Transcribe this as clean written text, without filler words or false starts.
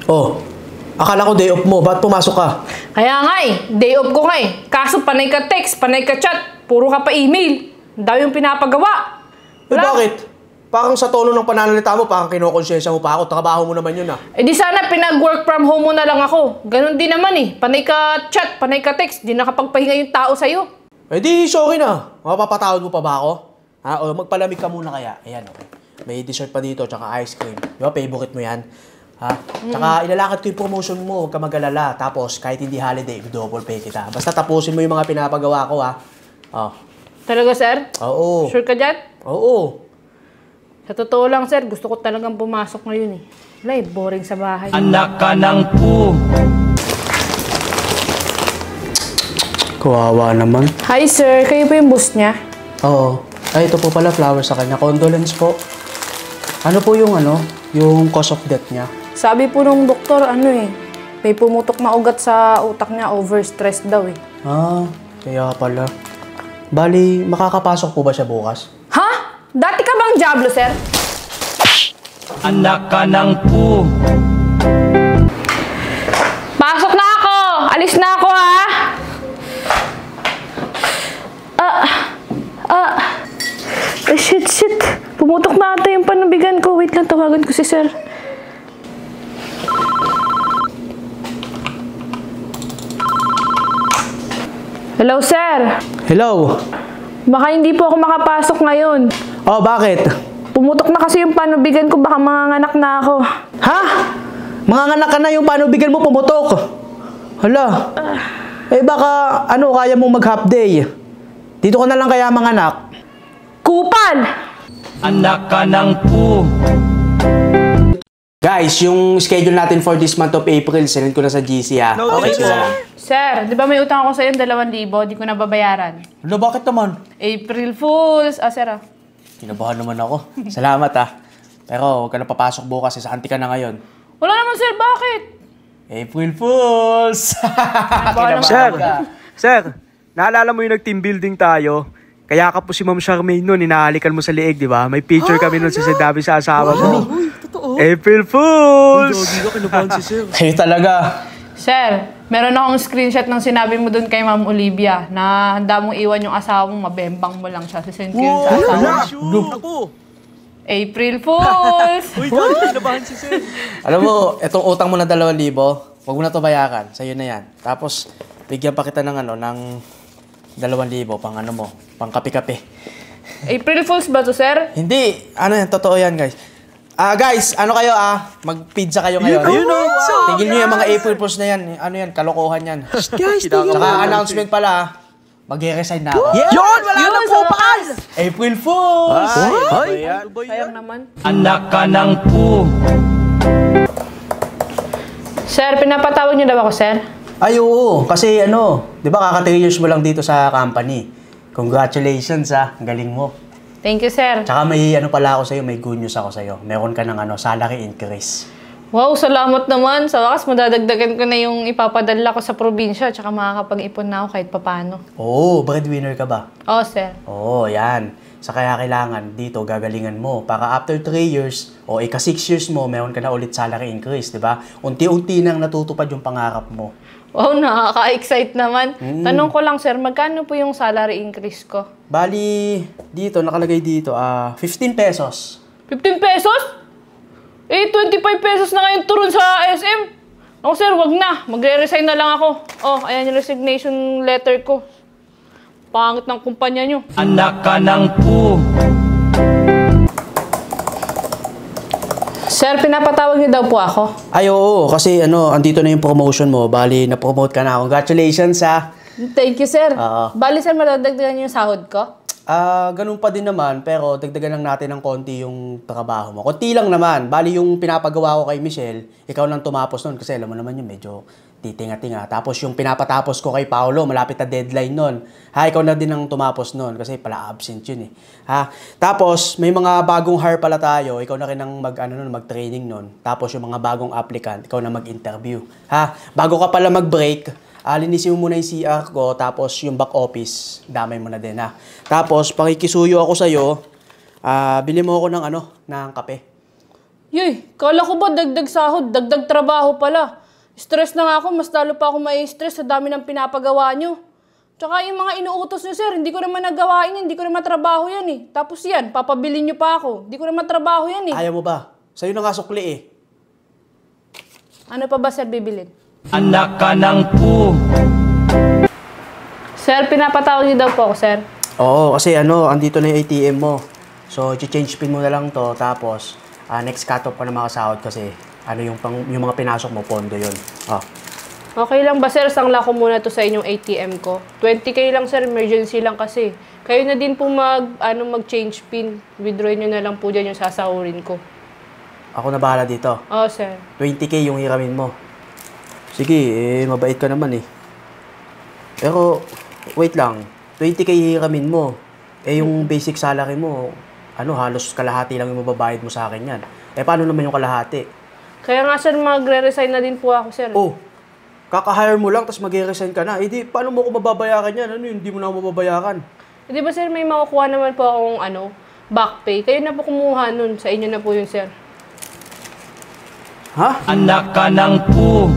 Oh, akala ko day off mo. Ba't pumasok ka? Kaya nga day off ko nga Kaso panay ka text, panay ka chat, puro ka pa email. Ang dami yung pinapagawa. Bakit? Parang sa tono ng pananalita mo, parang kinokonsensya mo pa ako. Trabaho mo naman yun di sana pinag-work from home mo na lang ako. Ganon din naman Panay ka chat, panay ka text, di nakapagpahinga yung tao sa'yo. Di, sorry na. Mapapatawad mo pa ba ako? O magpalamig ka muna kaya. Ayan, okay. May dessert pa dito, tsaka ice cream. Di ba, favorite mo yan? Tsaka ilalakad ko yung promotion mo, huwag ka mag-alala. Tapos, kahit hindi holiday, double pay kita. Basta tapusin mo yung mga pinapagawa ko, Talaga, sir? Oo. Sure ka dyan? Oo. Sa totoo lang, sir, gusto ko talagang pumasok ngayon Wala boring sa bahay. Anak ka ng pu. Kawawa naman. Hi, sir. Kayo ba yung boss niya? Oo. Ay, ito po pala, flowers sa kanya. Condolence po. Ano po yung yung cause of death niya? Sabi po nung doktor, may pumutok na ugat sa utak niya, overstress daw Kaya pala. Bali, makakapasok po ba siya bukas? Ha? Dati ka bang Diablo, sir? Anak ka ng pu. Pasok na ako! Alis na ako, ha? Shit. Pumutok na ata yung panubigan ko. Wait lang, tawagan ko si sir. Hello, sir. Hello? Baka hindi po ako makapasok ngayon. Oh, bakit? Pumutok na kasi yung panubigan ko. Baka manganganak na ako. Ha? Manganganak ka na yung panubigan mo pumutok? Hala. Baka kaya mong mag-half day. Dito ka na lang kaya manganak. Kupal! Anak ka ng pu. Guys, yung schedule natin for this month of April, sinend ko na sa GC Okay ko na lang. Sir, di ba may utang ako sa iyo 2,000, di ko na babayaran. Ano, bakit naman? April Fools! Sir Kinabahan naman ako. Salamat Pero huwag ka na papasok bukas, santi ka na ngayon. Wala naman sir, bakit? April Fools! Sir, naalala mo yung nag-team building tayo? Kaya ka po si Ma'am Charmaine noon, hinahalikan mo sa liig, di ba? May picture kami noon sa sinabi sa asawa mo. April Fools! Kayo talaga. Sir, meron akong screenshot ng sinabi mo doon kay Ma'am Olivia na handa mong iwan yung asawa mo, mabembang mo lang siya. Sisend ko yun sa asawa mo. April Fools! Uy, dali, kinabahan si Sir. Alam mo, itong utang mo na 2,000, huwag mo na ito bayakan. Sa'yo na yan. Tapos, bigyan pa kita ng 2,000 pang pang kape-kape. April Fools ba to, sir? Hindi. Totoo yan, guys. Guys, kayo, mag-pizza kayo ngayon. Tigil nyo yung mga April Fools na yan. Kalokohan yan. Guys, Tsaka announcement pala, mag-resign na ako. Yun! Wala na po, pakal! April Fools! Sayang naman. Anak ka ng pu. Sir, pinapatawag niyo daw ako, sir? Ay, oo. Kasi di ba kaka 3 years mo lang dito sa company. Congratulations, Ang galing mo. Thank you, sir. Tsaka may pala ako sa'yo, may good news ako sa'yo. Meron ka ng salary increase. Wow, salamat naman. Sa wakas, madadagdagan ko na yung ipapadala ko sa probinsya tsaka makakapag-ipon na ako kahit papano. Oo, breadwinner ka ba? Oo, sir. Oo, yan. Sa kaya kailangan dito, gagalingan mo. Para after 3 years, o ika 6 years mo, meron ka na ulit salary increase, di ba? Unti-unti nang natutupad yung pangarap mo. Wow, nakaka-excite naman. Tanong ko lang, sir, magkano po yung salary increase ko? Bali, nakalagay dito, 15 pesos. 15 pesos? 25 pesos na ngayon turon sa SM. Ako, sir, wag na. Magre-resign na lang ako. Ayan yung resignation letter ko. Pangit ng kumpanya nyo. Anak ka ng pu. Sir, pinapatawag niyo daw po ako. Ay, oo. Kasi andito na yung promotion mo. Bali, na-promote ka na. Congratulations, Thank you, sir. Oo. Bali, sir, madadagdagan niyo yung sahod ko? Ganun pa din naman, pero dagdagan lang natin ng konti yung trabaho mo. Konti lang naman. Bali, yung pinapagawa ko kay Michelle, ikaw lang tumapos nun. Kasi alam mo naman yun, medyo titinga-tinga. Tapos yung pinapatapos ko kay Paolo, malapit na deadline nun. Ikaw na din ang tumapos nun kasi pala absent yun Tapos, may mga bagong hire pala tayo. Ikaw na rin ang mag-training nun. Tapos yung mga bagong applicant, ikaw na mag-interview. Bago ka pala mag-break, linisin mo muna yung CR ko, tapos yung back office, damay mo na din Tapos, pakikisuyo ako sa'yo, bili mo ako ng kape. Yay, kala ko ba dagdag sahod, dagdag trabaho pala. Stress na nga ako, mas lalo pa ako mai-stress sa dami ng pinapagawa nyo. Tsaka yung mga inuutos nyo, sir, hindi ko naman nagawain yan, hindi ko naman trabaho yan eh. Tapos yan, papabilin nyo pa ako. Hindi ko naman trabaho yan eh. Ayaw mo ba? Sa'yo na nga sukli eh. Ano pa ba, sir, bibilin? Anak ka ng pu. Sir, pinapatawag niyo daw po ako, sir. Oo, kasi andito na yung ATM mo. So, i-change pin mo na lang to, tapos next cut-off pa na makasahod kasi yung mga pinasok mo, pondo yun. Oh. Okay lang ba, sir? Sangla ko muna to sa inyong ATM ko. 20K lang, sir. Emergency lang kasi. Kayo na din po mag-change pin. Withdraw nyo na lang po dyan yung sasahurin ko. Ako na bahala dito. Oo, sir. 20K yung hiramin mo. Sige, mabait ka naman eh. Pero, wait lang. 20K hiramin mo. Yung basic salary mo, halos kalahati lang yung mababayad mo sa akin yan. Paano naman yung kalahati? Kaya nga, sir, magre-resign na din po ako, sir. Oh, kaka-hire mo lang, tapos mag-resign ka na. Di, paano mo ko mababayaran yan? Hindi mo na ako mababayaran. Di ba, sir, may makukuha naman po akong, back pay. Kayo na po kumuha nun. Sa inyo na po yun, sir. Ha? Anak ka ng pu.